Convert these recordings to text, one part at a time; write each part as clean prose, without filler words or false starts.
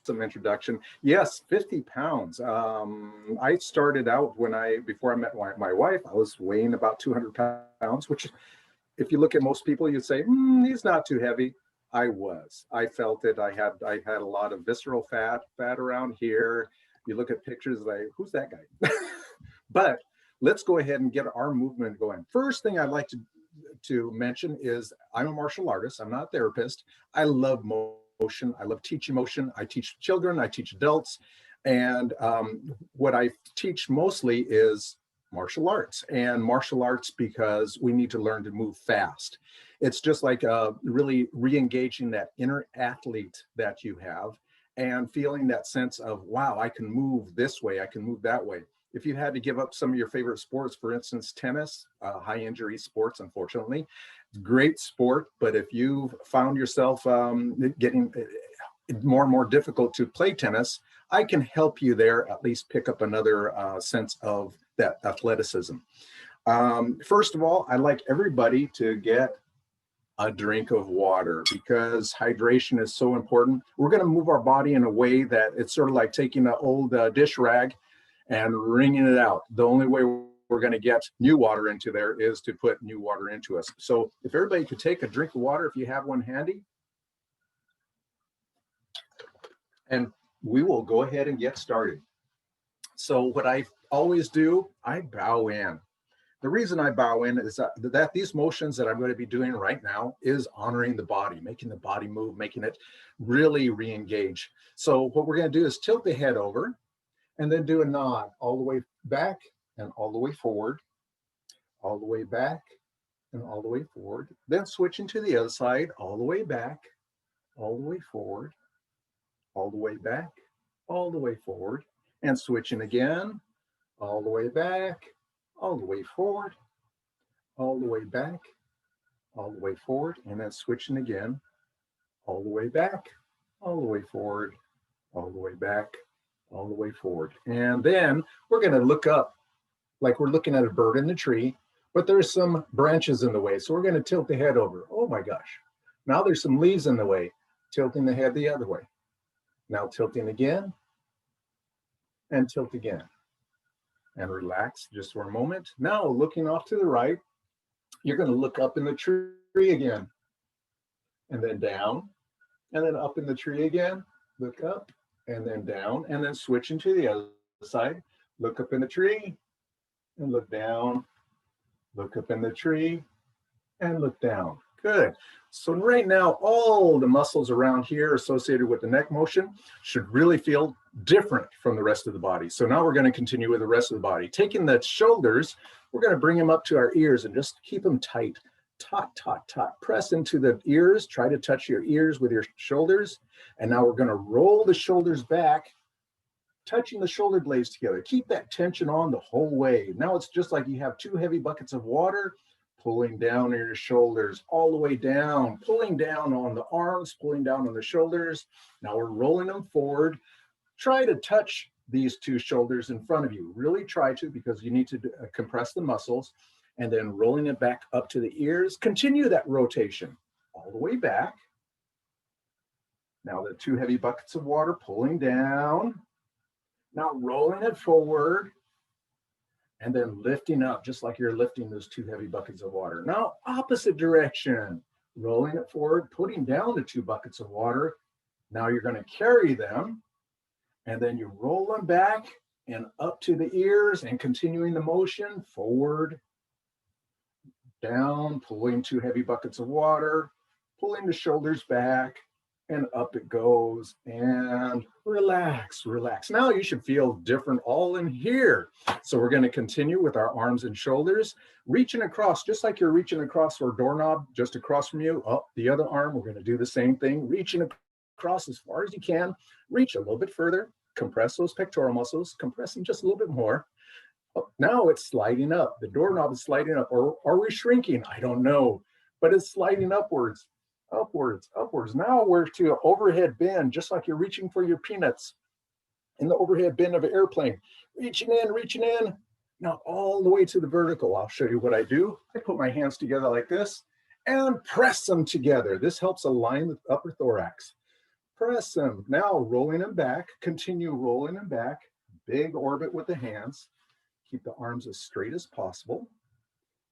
introduction. Yes, 50 pounds. I started out before I met my wife, I was weighing about 200 pounds, which if you look at most people, you'd say, he's not too heavy. I was. I felt it. I had a lot of visceral fat around here. You look at pictures like, who's that guy? But let's go ahead and get our movement going. First thing I'd like to mention is I'm a martial artist. I'm not a therapist. I love motion. I love teaching motion. I teach children. I teach adults. And what I teach mostly is martial arts, and martial arts because we need to learn to move fast. It's just like really re-engaging that inner athlete that you have and feeling that sense of, wow, I can move this way, I can move that way. If you had to give up some of your favorite sports, for instance, tennis, high injury sports, unfortunately, great sport, but if you've found yourself getting more and more difficult to play tennis, I can help you there, at least pick up another sense of that athleticism. First of all, I'd like everybody to get a drink of water because hydration is so important. We're going to move our body in a way that it's sort of like taking an old dish rag and wringing it out. The only way we're going to get new water into there is to put new water into us. So if everybody could take a drink of water, if you have one handy, and we will go ahead and get started. So what I always do, I bow in. The reason I bow in is that these motions that I'm going to be doing right now is honoring the body, making the body move, making it really re-engage. So what we're going to do is tilt the head over and then do a nod all the way back and all the way forward, all the way back and all the way forward. Then switching to the other side, all the way back, all the way forward, all the way back, all the way forward, and switching again, all the way back, all the way forward, all the way back, all the way forward, and then switching again, all the way back, all the way forward, all the way back, all the way forward. And then we're going to look up like we're looking at a bird in the tree, but there's some branches in the way. So we're going to tilt the head over. Oh my gosh. Now there's some leaves in the way, tilting the head the other way. Now tilting again and tilt again. And relax just for a moment. Now looking off to the right, you're going to look up in the tree again, and then down, and then up in the tree again, look up, and then down, and then switching to the other side, look up in the tree, and look down, look up in the tree, and look down. Good. So right now, all the muscles around here associated with the neck motion should really feel different from the rest of the body. So now we're going to continue with the rest of the body. Taking the shoulders, we're going to bring them up to our ears and just keep them tight. Taut, taut, taut. Press into the ears. Try to touch your ears with your shoulders. And now we're going to roll the shoulders back, touching the shoulder blades together. Keep that tension on the whole way. Now it's just like you have two heavy buckets of water, pulling down on your shoulders all the way down, pulling down on the arms, pulling down on the shoulders. Now we're rolling them forward. Try to touch these two shoulders in front of you. Really try to, because you need to compress the muscles, and then rolling it back up to the ears. Continue that rotation all the way back. Now the two heavy buckets of water pulling down. Now rolling it forward. And then lifting up, just like you're lifting those two heavy buckets of water. Now, opposite direction, rolling it forward, putting down the two buckets of water. Now you're going to carry them, and then you roll them back and up to the ears and continuing the motion, forward, down, pulling two heavy buckets of water, pulling the shoulders back, and up it goes, and relax, relax. Now you should feel different all in here. So we're going to continue with our arms and shoulders, reaching across, just like you're reaching across for a doorknob, just across from you. Up the other arm, we're going to do the same thing, reaching across as far as you can, reach a little bit further, compress those pectoral muscles, compress them just a little bit more. Oh, now it's sliding up. The doorknob is sliding up. Or are we shrinking? I don't know, but it's sliding upwards. Upwards, upwards. Now we're to an overhead bend, just like you're reaching for your peanuts in the overhead bend of an airplane. Reaching in. Now all the way to the vertical. I'll show you what I do. I put my hands together like this and press them together. This helps align the upper thorax. Press them. Now rolling them back, continue rolling them back. Big orbit with the hands. Keep the arms as straight as possible.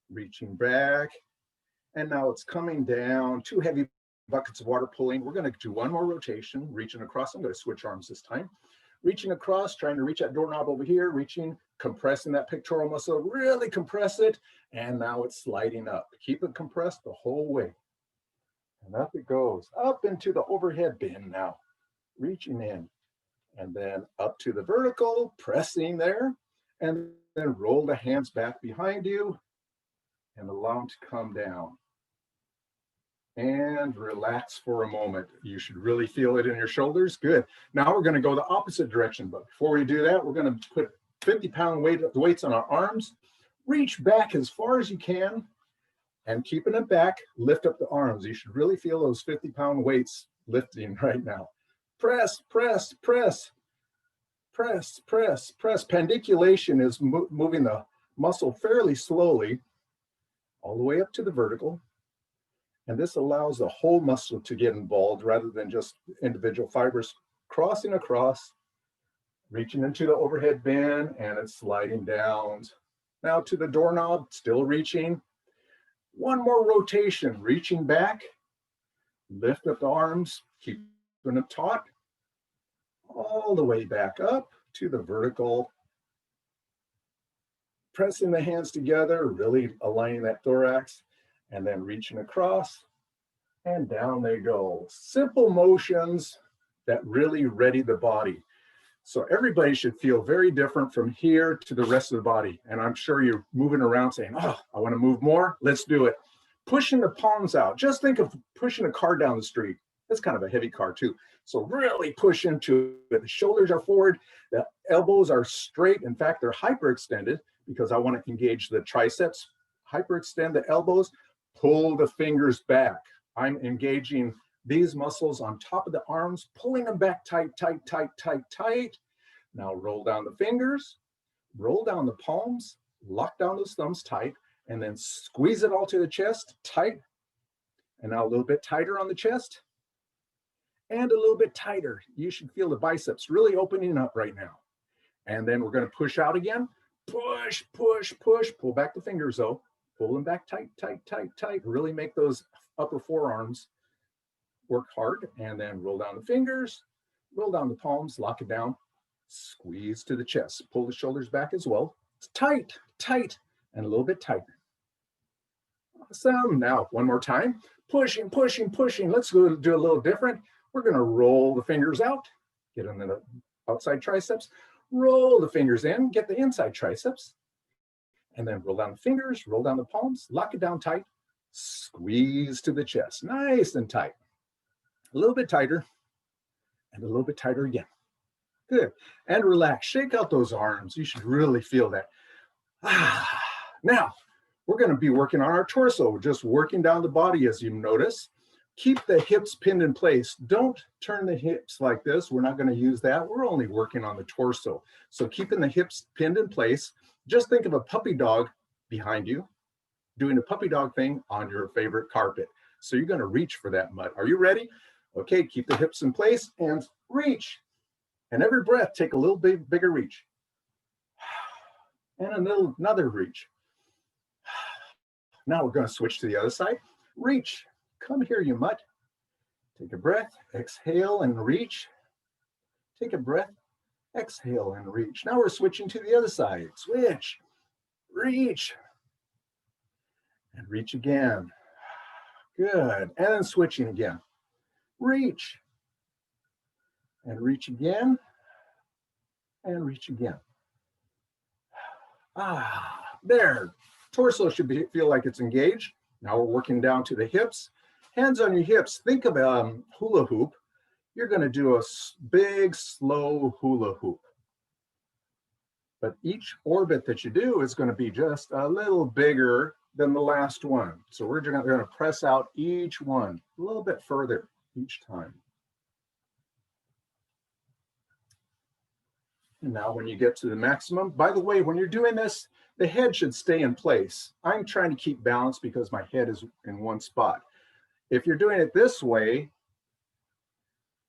Reaching back. And now it's coming down. 2 heavy buckets of water pulling. We're going to do one more rotation, reaching across. I'm going to switch arms this time. Reaching across, trying to reach that doorknob over here, reaching, compressing that pectoral muscle, really compress it. And now it's sliding up. Keep it compressed the whole way. And up it goes, up into the overhead bin now, reaching in. And then up to the vertical, pressing there. And then roll the hands back behind you and allow them to come down. And relax for a moment. You should really feel it in your shoulders. Good. Now we're going to go the opposite direction. But before we do that, we're going to put 50-pound weights on our arms. Reach back as far as you can. And keeping it back, lift up the arms. You should really feel those 50-pound weights lifting right now. Press, press, press. Press, press, press. Pandiculation is moving the muscle fairly slowly all the way up to the vertical. And this allows the whole muscle to get involved rather than just individual fibers. Crossing across, reaching into the overhead bin, and it's sliding down. Now to the doorknob, still reaching. One more rotation, reaching back. Lift up the arms, keeping them taut. All the way back up to the vertical. Pressing the hands together, really aligning that thorax. And then reaching across, and down they go. Simple motions that really ready the body. So everybody should feel very different from here to the rest of the body. And I'm sure you're moving around saying, oh, I want to move more. Let's do it. Pushing the palms out. Just think of pushing a car down the street. That's kind of a heavy car too. So really push into it. The shoulders are forward. The elbows are straight. In fact, they're hyperextended because I want to engage the triceps. Hyperextend the elbows. Pull the fingers back. I'm engaging these muscles on top of the arms, pulling them back tight, tight, tight, tight, tight. Now roll down the fingers, roll down the palms, lock down those thumbs tight, and then squeeze it all to the chest, tight. And now a little bit tighter on the chest, and a little bit tighter. You should feel the biceps really opening up right now. And then we're going to push out again. Push, push, push. Pull back the fingers though. Pull them back tight, tight, tight, tight. Really make those upper forearms work hard. And then roll down the fingers, roll down the palms, lock it down, squeeze to the chest. Pull the shoulders back as well. It's tight, tight, and a little bit tighter. Awesome. Now, one more time. Pushing, pushing, pushing. Let's go do a little different. We're going to roll the fingers out, get in the outside triceps, roll the fingers in, get the inside triceps. And then roll down the fingers, roll down the palms, lock it down tight, squeeze to the chest, nice and tight. A little bit tighter, and a little bit tighter again. Good. And relax, shake out those arms. You should really feel that. Now, we're going to be working on our torso, just working down the body as you notice. Keep the hips pinned in place. Don't turn the hips like this. We're not going to use that. We're only working on the torso. So keeping the hips pinned in place. Just think of a puppy dog behind you doing a puppy dog thing on your favorite carpet. So you're going to reach for that mud. Are you ready? Okay, keep the hips in place and reach. And every breath, take a little bit bigger reach. And another reach. Now we're going to switch to the other side. Reach. Come here, you mutt. Take a breath, exhale and reach. Take a breath, exhale and reach. Now we're switching to the other side. Switch, reach, and reach again. Good. And then switching again. Reach, and reach again, and reach again. There. Torso should feel like it's engaged. Now we're working down to the hips. Hands on your hips. Think of a hula hoop. You're going to do a big, slow hula hoop. But each orbit that you do is going to be just a little bigger than the last one. So we're going to press out each one a little bit further each time. And now when you get to the maximum, by the way, when you're doing this, the head should stay in place. I'm trying to keep balance because my head is in one spot. If you're doing it this way,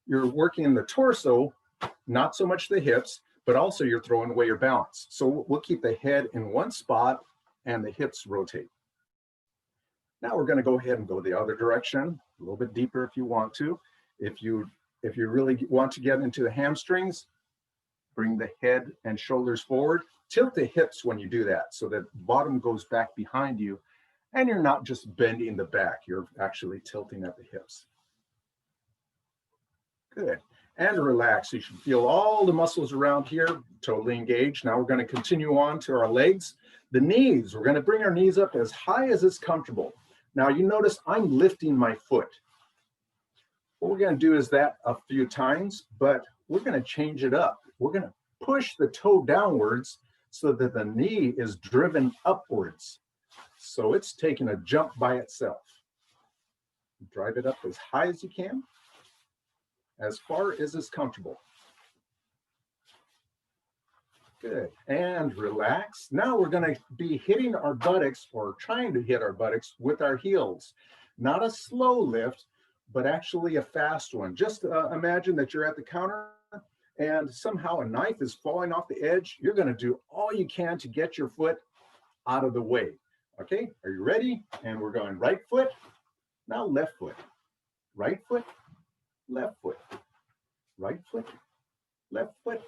you're working the torso, not so much the hips, but also you're throwing away your balance. So we'll keep the head in one spot and the hips rotate. Now we're going to go ahead and go the other direction, a little bit deeper if you want to. If you really want to get into the hamstrings, bring the head and shoulders forward. Tilt the hips when you do that so that bottom goes back behind you and you're not just bending the back, you're actually tilting at the hips. Good. And relax. You should feel all the muscles around here totally engaged. Now we're going to continue on to our legs. The knees, we're going to bring our knees up as high as it's comfortable. Now you notice I'm lifting my foot. What we're going to do is that a few times, but we're going to change it up. We're going to push the toe downwards so that the knee is driven upwards. So it's taking a jump by itself. Drive it up as high as you can, as far as is comfortable. Good, and relax. Now we're going to be hitting our buttocks, or trying to hit our buttocks with our heels. Not a slow lift, but actually a fast one. Just imagine that you're at the counter and somehow a knife is falling off the edge. You're going to do all you can to get your foot out of the way. Okay, are you ready? And we're going right foot, now left foot, right foot, left foot, right foot, left foot,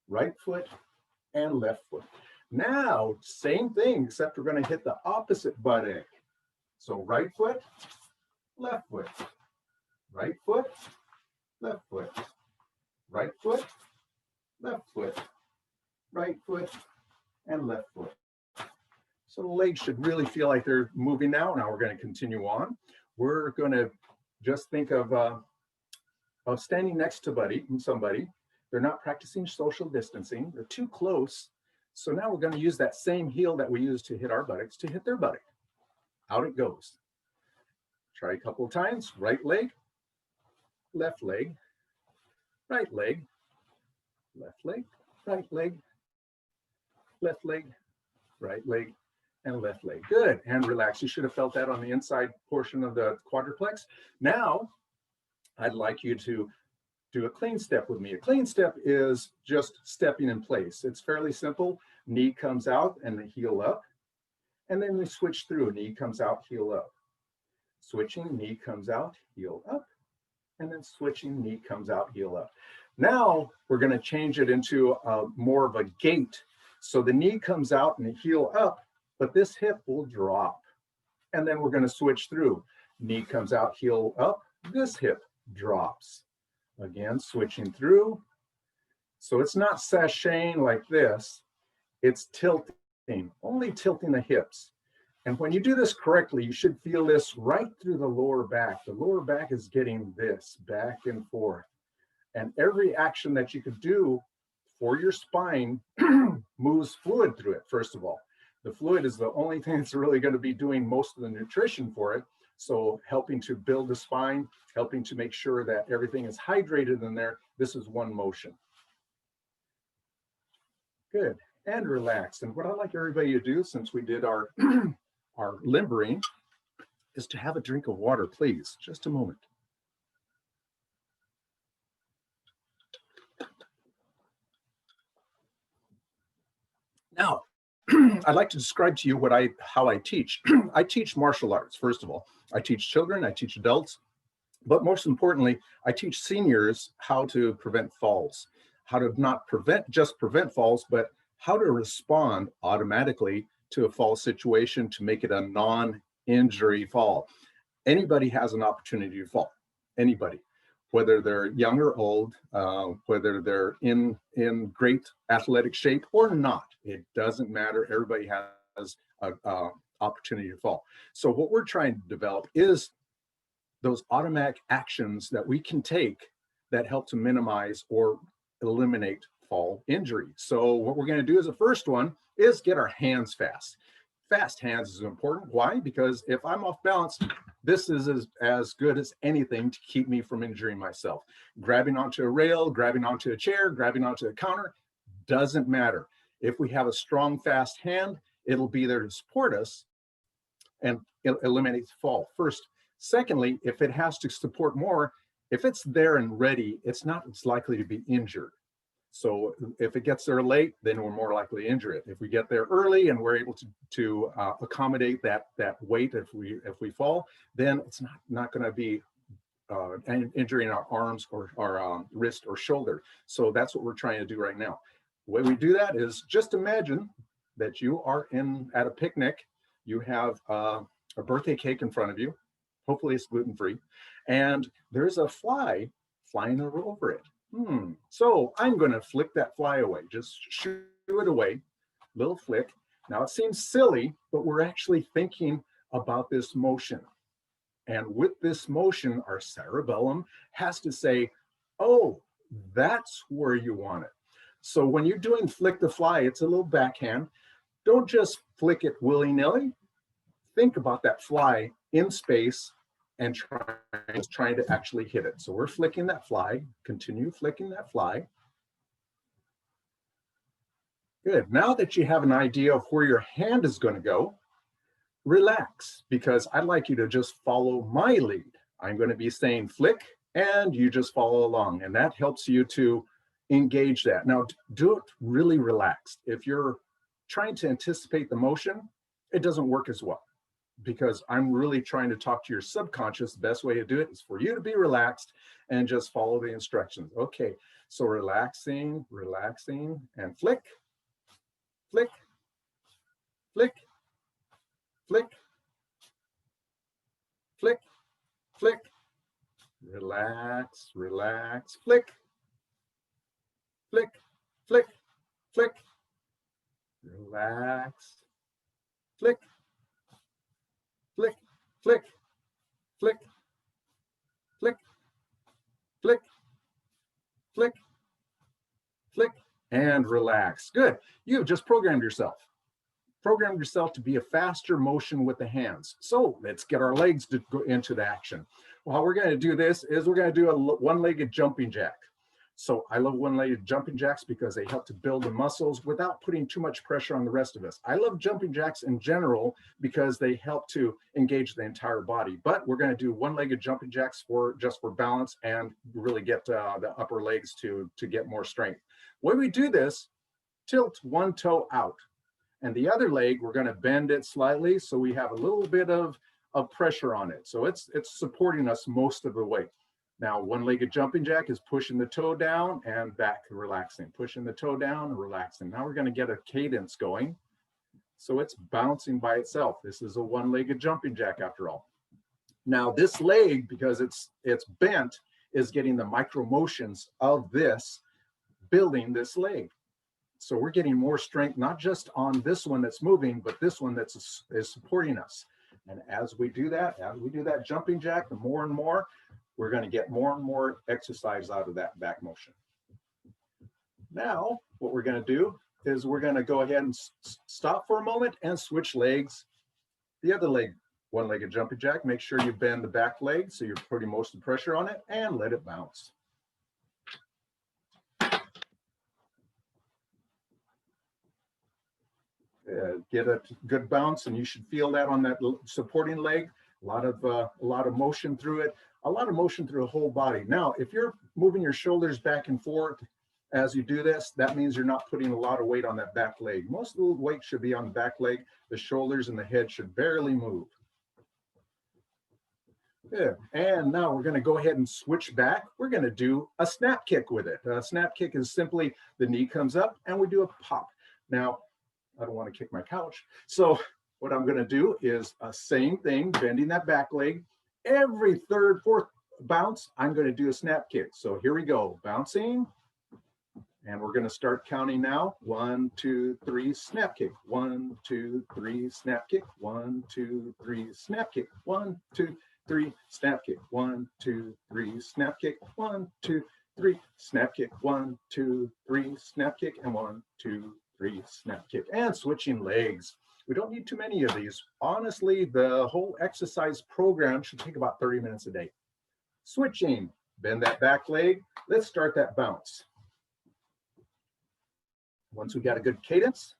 right foot, and left foot. Now, same thing, except we're going to hit the opposite buttock. So right foot, left foot, right foot, left foot, right foot, left foot, right foot, and left foot. So the legs should really feel like they're moving now. Now we're going to continue on. We're going to just think of standing next to somebody. They're not practicing social distancing. They're too close. So now we're going to use that same heel that we use to hit our buttocks to hit their buttock. Out it goes. Try a couple of times. Right leg, left leg, right leg, left leg, right leg, left leg, right leg, and left leg. Good. And relax. You should have felt that on the inside portion of the quadriplex. Now, I'd like you to do a clean step with me. A clean step is just stepping in place. It's fairly simple. Knee comes out and the heel up. And then we switch through. Knee comes out, heel up. Switching, knee comes out, heel up. And then switching, knee comes out, heel up. Now we're going to change it into more of a gait. So the knee comes out and the heel up, but this hip will drop. And then we're going to switch through. Knee comes out, heel up, this hip drops. Again, switching through. So it's not sashaying like this, it's tilting, only tilting the hips. And when you do this correctly, you should feel this right through the lower back. The lower back is getting this back and forth. And every action that you could do for your spine moves fluid through it, first of all. The fluid is the only thing that's really going to be doing most of the nutrition for it. So helping to build the spine, helping to make sure that everything is hydrated in there. This is one motion. Good, and relax. And what I'd like everybody to do, since we did our, our limbering, is to have a drink of water, please. Just a moment. Now, I'd like to describe to you how I teach. I teach martial arts, first of all. I teach children, I teach adults, but most importantly, I teach seniors how to prevent falls, how to not just prevent falls, but how to respond automatically to a fall situation to make it a non-injury fall. Anybody has an opportunity to fall, anybody. Whether they're young or old, whether they're in great athletic shape or not, it doesn't matter. Everybody has an opportunity to fall. So what we're trying to develop is those automatic actions that we can take that help to minimize or eliminate fall injury. So what we're going to do as the first one is get our hands fast. Fast hands is important. Why? Because if I'm off balance, this is as good as anything to keep me from injuring myself. Grabbing onto a rail, grabbing onto a chair, grabbing onto a counter, doesn't matter. If we have a strong, fast hand, it'll be there to support us and eliminate the fall first. Secondly, if it has to support more, If it's there and ready, it's not as likely to be injured. So if it gets there late, then we're more likely to injure it. If we get there early and we're able to accommodate that weight, if we fall, then it's not going to be injuring our arms or our wrist or shoulder. So that's what we're trying to do right now. The way we do that is just imagine that you are at a picnic. You have a birthday cake in front of you. Hopefully it's gluten-free. And there's a fly flying over it. So I'm going to flick that fly away. Just shoo it away. Little flick. Now it seems silly, but we're actually thinking about this motion. And with this motion, our cerebellum has to say, oh, that's where you want it. So when you're doing flick the fly, it's a little backhand. Don't just flick it willy-nilly. Think about that fly in space and trying to actually hit it. So we're flicking that fly, continue flicking that fly. Good. Now that you have an idea of where your hand is going to go, relax, because I'd like you to just follow my lead. I'm going to be saying flick and you just follow along, and that helps you to engage that. Now do it really relaxed. If you're trying to anticipate the motion, it doesn't work as well, because I'm really trying to talk to your subconscious. The best way to do it is for you to be relaxed and just follow the instructions. Okay, so relaxing, relaxing, and flick, flick, flick, flick, flick, flick, relax, relax, flick, flick, flick, flick, relax, flick, flick, flick, flick, flick, flick, flick, flick, and relax. Good. You've just programmed yourself. Programmed yourself to be a faster motion with the hands. So let's get our legs to go into the action. Well, how we're going to do this is we're going to do a one-legged jumping jack. So I love one-legged jumping jacks because they help to build the muscles without putting too much pressure on the rest of us. I love jumping jacks in general because they help to engage the entire body. But we're going to do one-legged jumping jacks just for balance and really get the upper legs to get more strength. When we do this, tilt one toe out. And the other leg, we're going to bend it slightly so we have a little bit of pressure on it. So it's supporting us most of the way. Now, one-legged jumping jack is pushing the toe down and back, relaxing, pushing the toe down and relaxing. Now we're going to get a cadence going. So it's bouncing by itself. This is a one-legged jumping jack after all. Now this leg, because it's bent, is getting the micro motions of this, building this leg. So we're getting more strength, not just on this one that's moving, but this one is supporting us. And as we do that jumping jack, the more and more, we're going to get more and more exercise out of that back motion. Now, what we're going to do is we're going to go ahead and stop for a moment and switch legs. The other leg, one-legged jumping jack, make sure you bend the back leg so you're putting most of the pressure on it and let it bounce. Get a good bounce, and you should feel that on that supporting leg. A lot of motion through it, a lot of motion through the whole body. Now, if you're moving your shoulders back and forth as you do this, that means you're not putting a lot of weight on that back leg. Most of the weight should be on the back leg. The shoulders and the head should barely move. Good. And now we're going to go ahead and switch back. We're going to do a snap kick with it. A snap kick is simply the knee comes up and we do a pop. Now, I don't want to kick my couch. So what I'm going to do is same thing, bending that back leg. Every third, fourth bounce, I'm going to do a snap kick. So here we go, bouncing. And we're going to start counting now. 1, 2, 3, snap kick. 1, 2, 3, snap kick. 1, 2, 3, snap kick. 1, 2, 3, snap kick. 1, 2, 3, snap kick. 1, 2, 3, snap kick. 1, 2, 3, snap kick. And 1, 2, 3, snap kick. And switching legs. We don't need too many of these. Honestly, the whole exercise program should take about 30 minutes a day. Switching, bend that back leg. Let's start that bounce. Once we got a good cadence,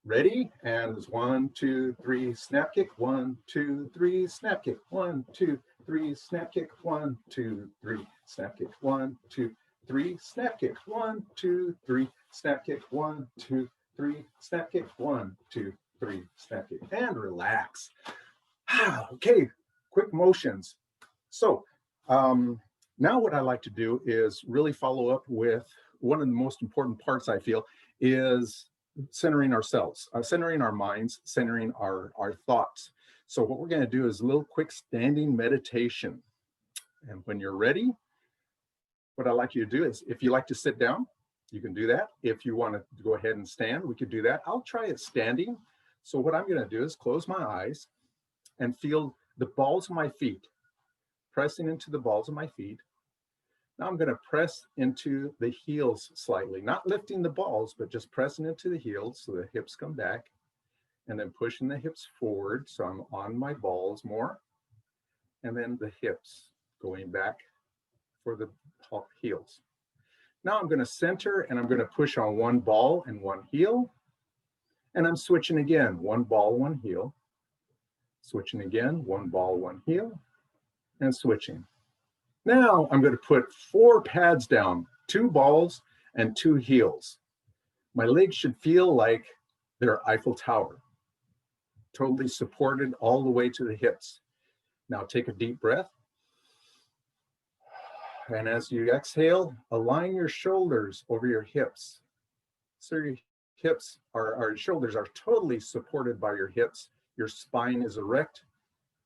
Ready? And it's 1, 2, 3, snap kick. 1, 2, 3, snap kick. 1, 2, 3, snap kick. 1, 2, 3, snap kick. 1, 2, 3, snap kick. 1, 2, 3, snap kick. 1, 2, 3, snap kick. 1, 2, 3, snap kick. And relax. Okay, quick motions. So now what I like to do is really follow up with one of the most important parts, I feel, is centering ourselves, centering our minds, centering our thoughts. So what we're going to do is a little quick standing meditation. And when you're ready, what I'd like you to do is, if you like to sit down, you can do that. If you want to go ahead and stand, we could do that. I'll try it standing. So what I'm going to do is close my eyes and feel the balls of my feet, pressing into the balls of my feet. Now I'm going to press into the heels slightly, not lifting the balls, but just pressing into the heels so the hips come back, and then pushing the hips forward so I'm on my balls more, and then the hips going back for the heels. Now I'm going to center and I'm going to push on one ball and one heel, and I'm switching again, one ball, one heel, switching again, one ball, one heel, and switching. Now I'm going to put 4 pads down, 2 balls and 2 heels. My legs should feel like they're Eiffel Tower, totally supported all the way to the hips. Now take a deep breath. And as you exhale, align your shoulders over your hips. So your hips our shoulders are totally supported by your hips. Your spine is erect,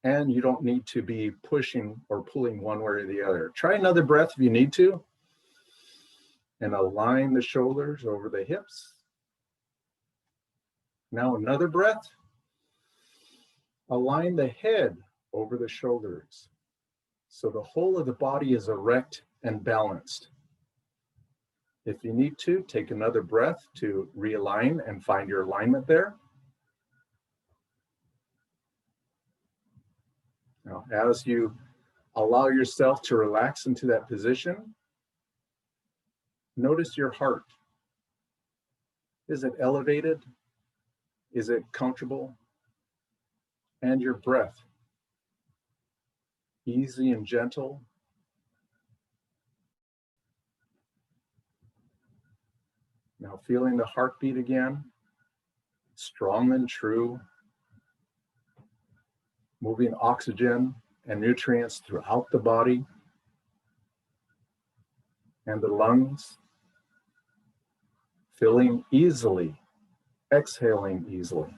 and you don't need to be pushing or pulling one way or the other. Try another breath if you need to. And align the shoulders over the hips. Now another breath. Align the head over the shoulders, so the whole of the body is erect and balanced. If you need to, take another breath to realign and find your alignment there. Now, as you allow yourself to relax into that position, notice your heart. Is it elevated? Is it comfortable? And your breath, easy and gentle. Now feeling the heartbeat again, strong and true, moving oxygen and nutrients throughout the body and the lungs, filling easily, exhaling easily.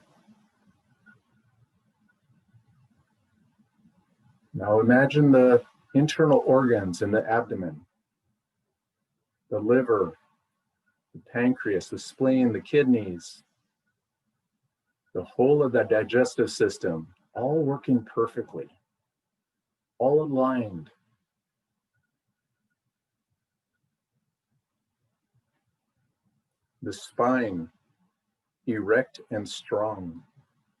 Now imagine the internal organs in the abdomen, the liver, the pancreas, the spleen, the kidneys, the whole of the digestive system, all working perfectly, all aligned. The spine, erect and strong,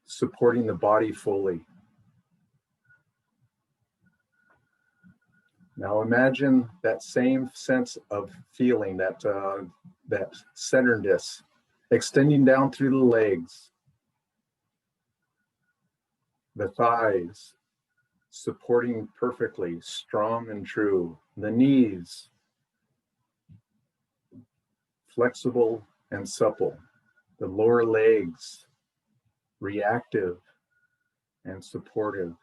supporting the body fully. Now imagine that same sense of feeling, that centeredness, extending down through the legs, the thighs, supporting perfectly, strong and true, the knees, flexible and supple, the lower legs, reactive and supportive,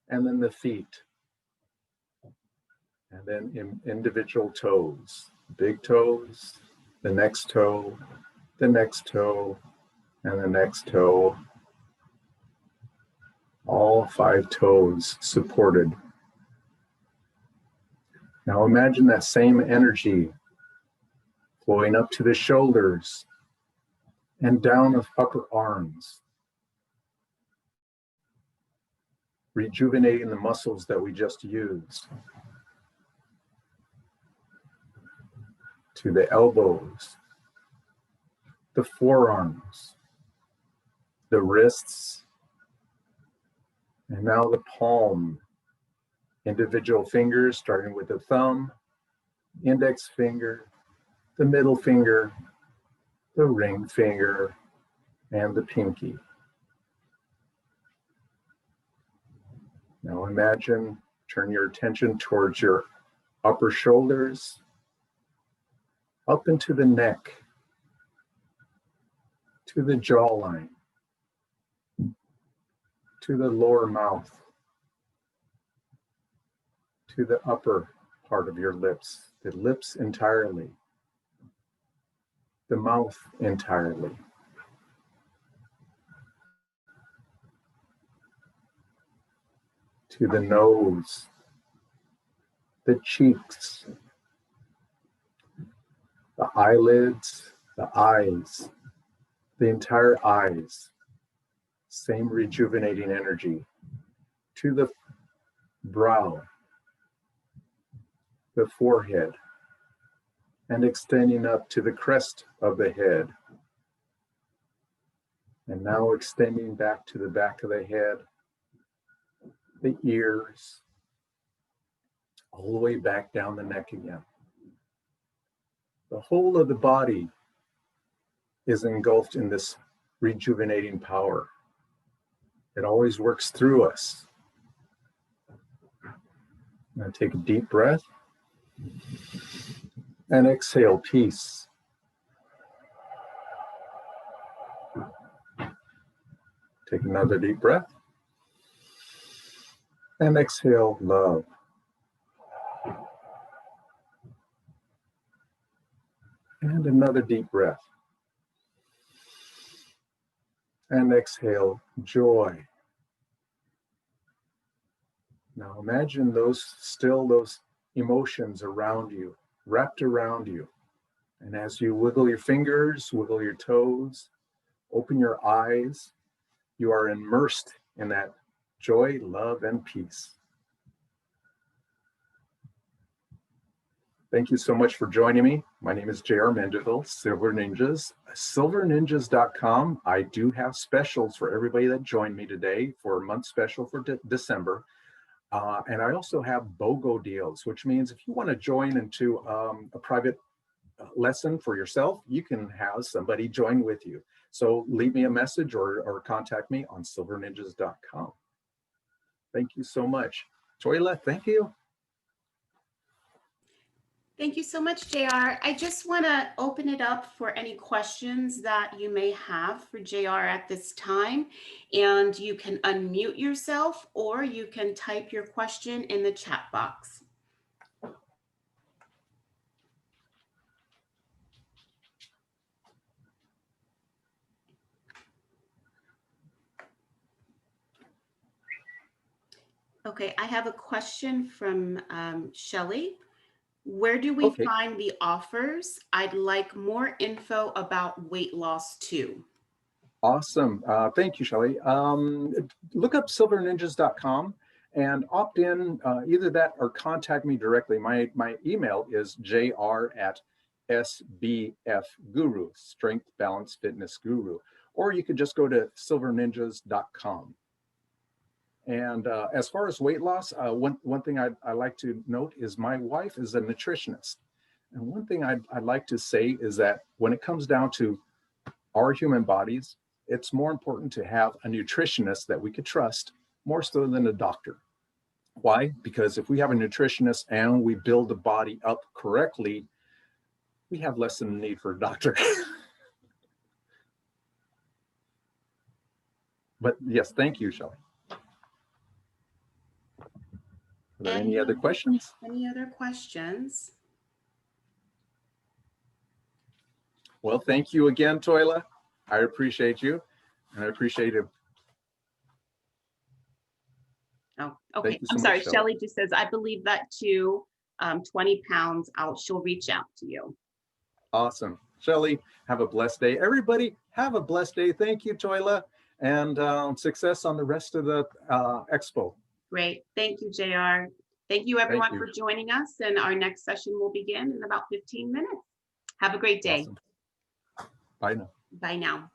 and then the feet. And then individual toes, big toes, the next toe, the next toe, and the next toe. All 5 toes supported. Now imagine that same energy flowing up to the shoulders and down the upper arms, rejuvenating the muscles that we just used. To the elbows, the forearms, the wrists, and now the palm, individual fingers starting with the thumb, index finger, the middle finger, the ring finger, and the pinky. Now imagine, turn your attention towards your upper shoulders, up into the neck, to the jawline, to the lower mouth, to the upper part of your lips, the lips entirely, the mouth entirely. To the nose, the cheeks, the eyelids, the eyes, the entire eyes. Same rejuvenating energy. To the brow, the forehead, and extending up to the crest of the head. And now extending back to the back of the head, the ears, all the way back down the neck again. The whole of the body is engulfed in this rejuvenating power. It always works through us. Now take a deep breath and exhale peace. Take another deep breath and exhale love. And another deep breath. And exhale joy. Now imagine those emotions around you, wrapped around you. And as you wiggle your fingers, wiggle your toes, open your eyes, you are immersed in that joy, love, and peace. Thank you so much for joining me. My name is J.R. Mandeville, Silver Ninjas, silverninjas.com. I do have specials for everybody that joined me today for a month special for December. And I also have BOGO deals, which means if you want to join into a private lesson for yourself, you can have somebody join with you. So leave me a message or contact me on silverninjas.com. Thank you so much. Toila, thank you. Thank you so much, JR. I just want to open it up for any questions that you may have for JR at this time. And you can unmute yourself or you can type your question in the chat box. Okay, I have a question from Shelly. Where do we find the offers? I'd like more info about weight loss too. Awesome. Thank you, Shelly. Look up silverninjas.com and opt in, either that or contact me directly. My email is jr@sbfguru, Strength Balance Fitness Guru, or you could just go to silverninjas.com. And as far as weight loss, one thing I like to note is my wife is a nutritionist. And one thing I'd like to say is that when it comes down to our human bodies, it's more important to have a nutritionist that we could trust more so than a doctor. Why? Because if we have a nutritionist and we build the body up correctly, we have less than a need for a doctor. But yes, thank you, Shelly. Are there any other questions? Any other questions? Well, thank you again, Toila. I appreciate you, and I appreciate it. Oh, okay. I'm sorry. Shelly just says, I believe that too. 20 pounds out. She'll reach out to you. Awesome. Shelly, have a blessed day. Everybody, have a blessed day. Thank you, Toila, and success on the rest of the expo. Great. Thank you, JR. Thank you, everyone, for joining us. And our next session will begin in about 15 minutes. Have a great day. Awesome. Bye now. Bye now.